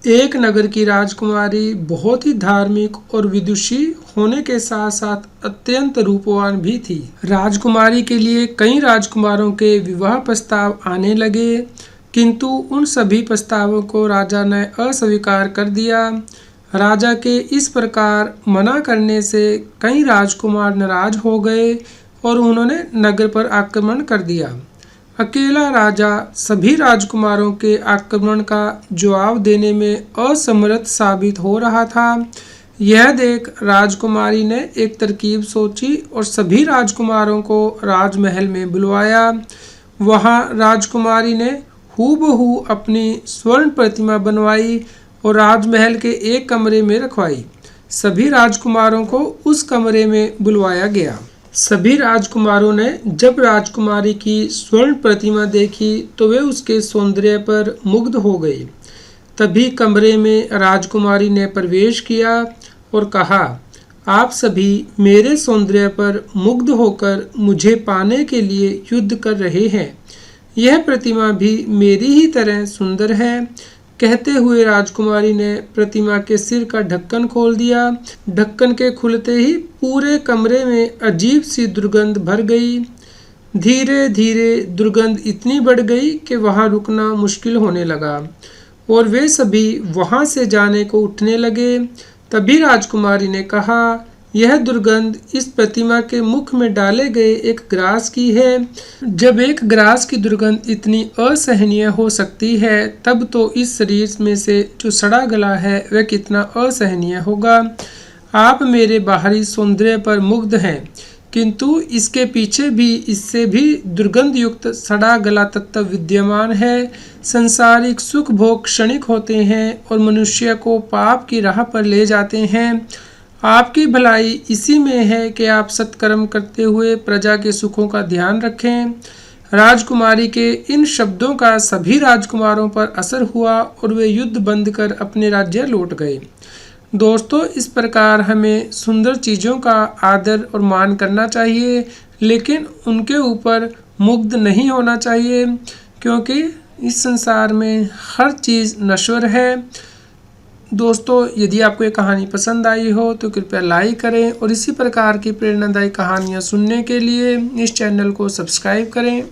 एक नगर की राजकुमारी बहुत ही धार्मिक और विदुषी होने के साथ साथ अत्यंत रूपवान भी थी। राजकुमारी के लिए कई राजकुमारों के विवाह प्रस्ताव आने लगे, किंतु उन सभी प्रस्तावों को राजा ने अस्वीकार कर दिया। राजा के इस प्रकार मना करने से कई राजकुमार नाराज हो गए और उन्होंने नगर पर आक्रमण कर दिया। अकेला राजा सभी राजकुमारों के आक्रमण का जवाब देने में असमर्थ साबित हो रहा था। यह देख राजकुमारी ने एक तरकीब सोची और सभी राजकुमारों को राजमहल में बुलवाया। वहां राजकुमारी ने हूबहू अपनी स्वर्ण प्रतिमा बनवाई और राजमहल के एक कमरे में रखवाई। सभी राजकुमारों को उस कमरे में बुलवाया गया। सभी राजकुमारों ने जब राजकुमारी की स्वर्ण प्रतिमा देखी तो वे उसके सौंदर्य पर मुग्ध हो गए। तभी कमरे में राजकुमारी ने प्रवेश किया और कहा, आप सभी मेरे सौंदर्य पर मुग्ध होकर मुझे पाने के लिए युद्ध कर रहे हैं। यह प्रतिमा भी मेरी ही तरह सुंदर है। कहते हुए राजकुमारी ने प्रतिमा के सिर का ढक्कन खोल दिया। ढक्कन के खुलते ही पूरे कमरे में अजीब सी दुर्गंध भर गई। धीरे धीरे दुर्गंध इतनी बढ़ गई कि वहां रुकना मुश्किल होने लगा और वे सभी वहां से जाने को उठने लगे। तभी राजकुमारी ने कहा, यह दुर्गंध इस प्रतिमा के मुख में डाले गए एक ग्रास की है। जब एक ग्रास की दुर्गंध इतनी असहनीय हो सकती है, तब तो इस शरीर में से जो सड़ा गला है वह कितना असहनीय होगा। आप मेरे बाहरी सौंदर्य पर मुग्ध हैं, किंतु इसके पीछे भी इससे भी दुर्गंध युक्त सड़ा गला तत्व विद्यमान है। संसारिक सुख भोग क्षणिक होते हैं और मनुष्य को पाप की राह पर ले जाते हैं। आपकी भलाई इसी में है कि आप सत्कर्म करते हुए प्रजा के सुखों का ध्यान रखें। राजकुमारी के इन शब्दों का सभी राजकुमारों पर असर हुआ और वे युद्ध बंद कर अपने राज्य लौट गए। दोस्तों, इस प्रकार हमें सुंदर चीज़ों का आदर और मान करना चाहिए, लेकिन उनके ऊपर मुग्ध नहीं होना चाहिए, क्योंकि इस संसार में हर चीज़ नश्वर है। दोस्तों, यदि आपको ये कहानी पसंद आई हो तो कृपया लाइक करें और इसी प्रकार की प्रेरणादायी कहानियाँ सुनने के लिए इस चैनल को सब्सक्राइब करें।